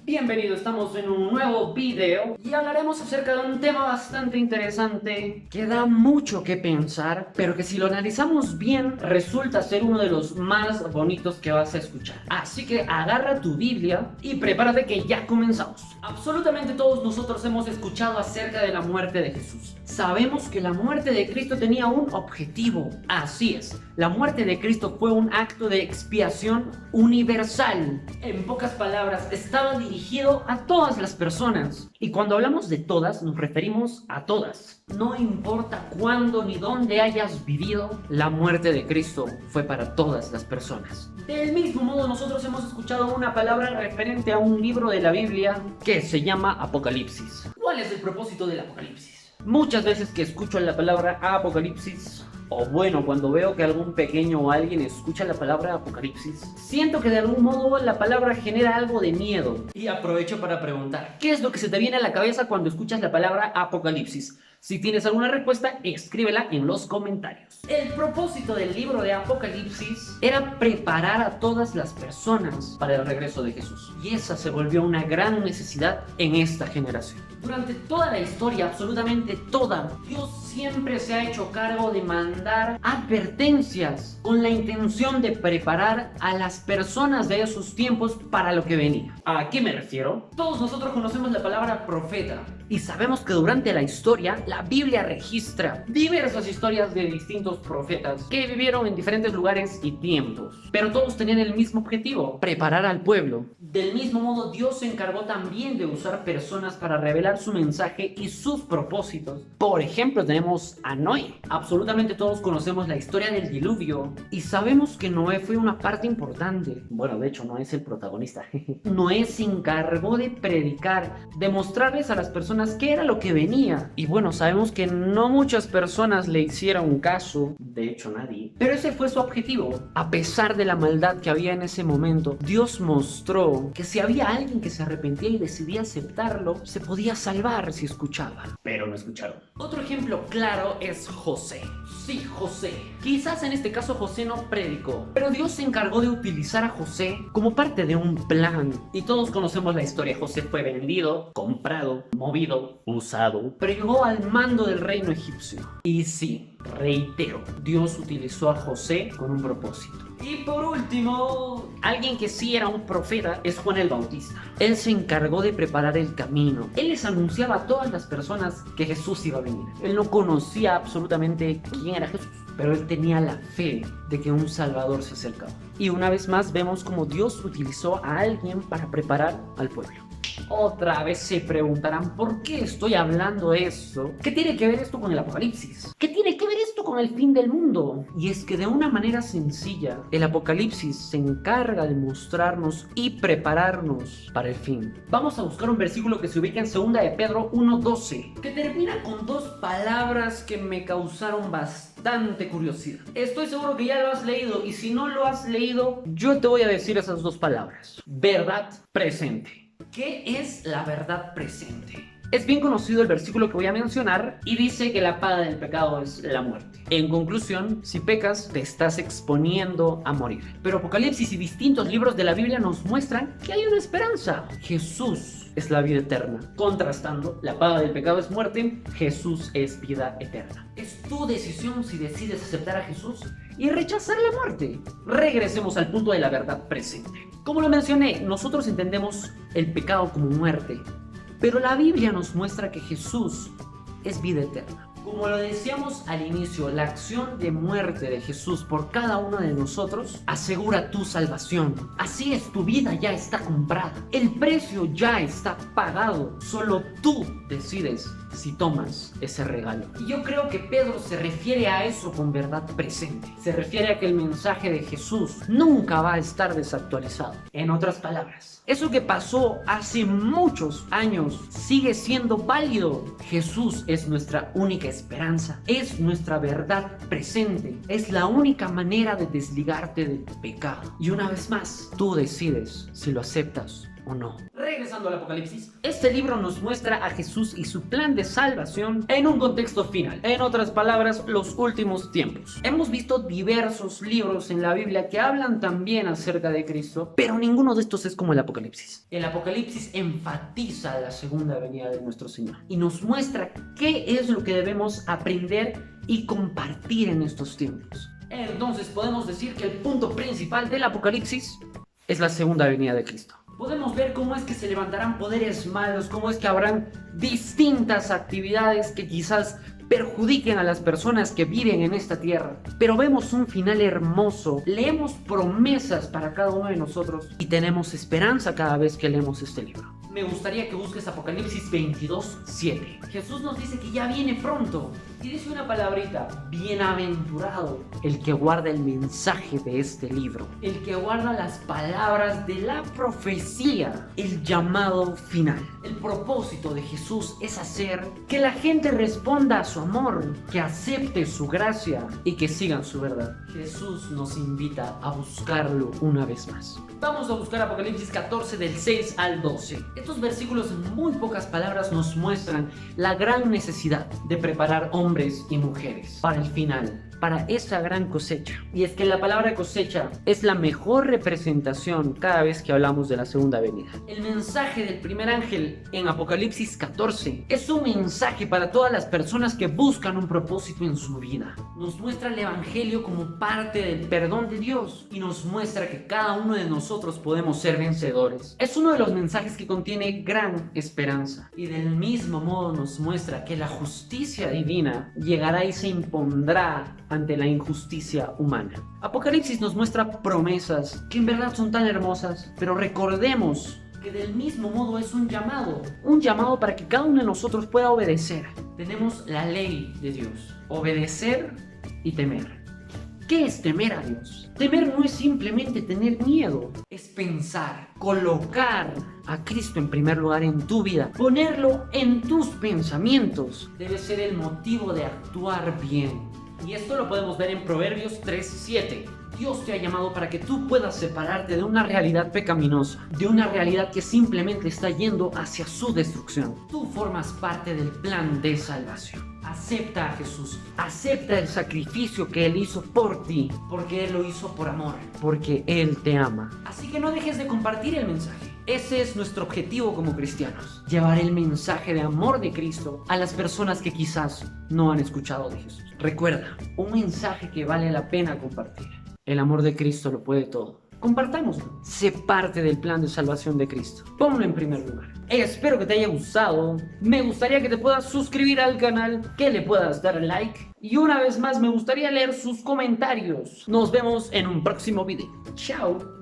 Bienvenido, estamos en un nuevo video y hablaremos acerca de un tema bastante interesante que da mucho que pensar, pero que si lo analizamos bien resulta ser uno de los más bonitos que vas a escuchar. Así que agarra tu Biblia y prepárate que ya comenzamos. Absolutamente todos nosotros hemos escuchado acerca de la muerte de Jesús. Sabemos que la muerte de Cristo tenía un objetivo. Así es, la muerte de Cristo fue un acto de expiación universal. En pocas palabras, estaba dirigido a todas las personas. Y cuando hablamos de todas, nos referimos a todas. No importa cuándo ni dónde hayas vivido, la muerte de Cristo fue para todas las personas. Del mismo modo, nosotros hemos escuchado una palabra referente a un libro de la Biblia que se llama Apocalipsis. ¿Cuál es el propósito del Apocalipsis? Muchas veces que escucho la palabra Apocalipsis, o bueno, cuando veo que algún pequeño o alguien escucha la palabra Apocalipsis, siento que de algún modo la palabra genera algo de miedo. Y aprovecho para preguntar, ¿qué es lo que se te viene a la cabeza cuando escuchas la palabra Apocalipsis? Si tienes alguna respuesta, escríbela en los comentarios. El propósito del libro de Apocalipsis era preparar a todas las personas para el regreso de Jesús. Y esa se volvió una gran necesidad en esta generación. Durante toda la historia, absolutamente toda, Dios siempre se ha hecho cargo de mandar advertencias con la intención de preparar a las personas de esos tiempos para lo que venía. ¿A qué me refiero? Todos nosotros conocemos la palabra profeta y sabemos que durante la historia la Biblia registra diversas historias de distintos profetas que vivieron en diferentes lugares y tiempos, pero todos tenían el mismo objetivo: preparar al pueblo. Del mismo modo, Dios se encargó también de usar personas para revelar su mensaje y sus propósitos. Por ejemplo, tenemos a Noé. Absolutamente todos conocemos la historia del diluvio y sabemos que Noé fue una parte importante. Bueno, de hecho, Noé es el protagonista. Noé se encargó de predicar, de mostrarles a las personas qué era lo que venía. Y bueno, sabemos que no muchas personas le hicieron caso, de hecho nadie, pero ese fue su objetivo. A pesar de la maldad que había en ese momento, Dios mostró que si había alguien que se arrepentía y decidía aceptarlo, se podía salvar si escuchaba. Pero no escucharon. Otro ejemplo claro es José. Sí, José. Quizás en este caso José no predicó, pero Dios se encargó de utilizar a José como parte de un plan. Y todos conocemos la historia. José fue vendido, comprado, movido, usado, pero llegó al mando del reino egipcio. Y sí, reitero, Dios utilizó a José con un propósito. Y por último, alguien que sí era un profeta es Juan el Bautista. Él se encargó de preparar el camino. Él les anunciaba a todas las personas que Jesús iba a venir. Él no conocía absolutamente quién era Jesús, pero él tenía la fe de que un Salvador se acercaba. Y una vez más vemos cómo Dios utilizó a alguien para preparar al pueblo. Otra vez se preguntarán, ¿por qué estoy hablando eso? ¿Qué tiene que ver esto con el Apocalipsis? ¿Qué tiene que ver esto con el fin del mundo? Y es que de una manera sencilla, el Apocalipsis se encarga de mostrarnos y prepararnos para el fin. Vamos a buscar un versículo que se ubica en 2 de Pedro 1:12, que termina con dos palabras que me causaron bastante curiosidad. Estoy seguro que ya lo has leído, y si no lo has leído, yo te voy a decir esas dos palabras: verdad presente. ¿Qué es la verdad presente? Es bien conocido el versículo que voy a mencionar y dice que la paga del pecado es la muerte. En conclusión, si pecas, te estás exponiendo a morir. Pero Apocalipsis y distintos libros de la Biblia nos muestran que hay una esperanza. Jesús es la vida eterna. Contrastando, la paga del pecado es muerte, Jesús es vida eterna. Es tu decisión si decides aceptar a Jesús y rechazar la muerte. Regresemos al punto de la verdad presente. Como lo mencioné, nosotros entendemos el pecado como muerte, pero la Biblia nos muestra que Jesús es vida eterna. Como lo decíamos al inicio, la acción de muerte de Jesús por cada uno de nosotros asegura tu salvación. Así es, tu vida ya está comprada. El precio ya está pagado. Solo tú decides si tomas ese regalo. Y yo creo que Pedro se refiere a eso con verdad presente. Se refiere a que el mensaje de Jesús nunca va a estar desactualizado. En otras palabras, eso que pasó hace muchos años sigue siendo válido. Jesús es nuestra única esperanza, es nuestra verdad presente, es la única manera de desligarte del pecado. Y una vez más, tú decides si lo aceptas o no. regresando al Apocalipsis, este libro nos muestra a Jesús y su plan de salvación en un contexto final. En otras palabras, los últimos tiempos. Hemos visto diversos libros en la Biblia que hablan también acerca de Cristo, pero ninguno de estos es como el Apocalipsis. El Apocalipsis enfatiza la segunda venida de nuestro Señor y nos muestra qué es lo que debemos aprender y compartir en estos tiempos. Entonces podemos decir que el punto principal del Apocalipsis es la segunda venida de Cristo. Podemos ver cómo es que se levantarán poderes malos, cómo es que habrán distintas actividades que quizás perjudiquen a las personas que viven en esta tierra. Pero vemos un final hermoso, leemos promesas para cada uno de nosotros y tenemos esperanza cada vez que leemos este libro. Me gustaría que busques Apocalipsis 22:7. Jesús nos dice que ya viene pronto y dice una palabrita: bienaventurado el que guarda el mensaje de este libro, el que guarda las palabras de la profecía, el llamado final. El propósito de Jesús es hacer que la gente responda a su amor, que acepte su gracia y que sigan su verdad. Jesús nos invita a buscarlo una vez más. Vamos a buscar Apocalipsis 14 del 6 al 12. Estos versículos en muy pocas palabras nos muestran la gran necesidad de preparar hombres y mujeres para el final, para esa gran cosecha. Y es que la palabra cosecha es la mejor representación cada vez que hablamos de la segunda venida. El mensaje del primer ángel en Apocalipsis 14 es un mensaje para todas las personas que buscan un propósito en su vida. Nos muestra el evangelio como parte del perdón de Dios y nos muestra que cada uno de nosotros podemos ser vencedores. Es uno de los mensajes que contiene gran esperanza y del mismo modo nos muestra que la justicia divina llegará y se impondrá ante la injusticia humana. Apocalipsis nos muestra promesas que en verdad son tan hermosas, pero recordemos que del mismo modo es un llamado para que cada uno de nosotros pueda obedecer. Tenemos la ley de Dios: obedecer y temer. ¿Qué es temer a Dios? Temer no es simplemente tener miedo, es pensar, colocar a Cristo en primer lugar en tu vida, ponerlo en tus pensamientos. Debe ser el motivo de actuar bien. Y esto lo podemos ver en Proverbios 3:7. Dios te ha llamado para que tú puedas separarte de una realidad pecaminosa, de una realidad que simplemente está yendo hacia su destrucción. Tú formas parte del plan de salvación. Acepta a Jesús, acepta el sacrificio que Él hizo por ti, porque Él lo hizo por amor, porque Él te ama. Así que no dejes de compartir el mensaje. Ese es nuestro objetivo como cristianos: llevar el mensaje de amor de Cristo a las personas que quizás no han escuchado de Jesús. Recuerda, un mensaje que vale la pena compartir. El amor de Cristo lo puede todo. Compartámoslo. Sé parte del plan de salvación de Cristo. Ponlo en primer lugar. Espero que te haya gustado. Me gustaría que te puedas suscribir al canal, que le puedas dar like. Y una vez más me gustaría leer sus comentarios. Nos vemos en un próximo video. Chao.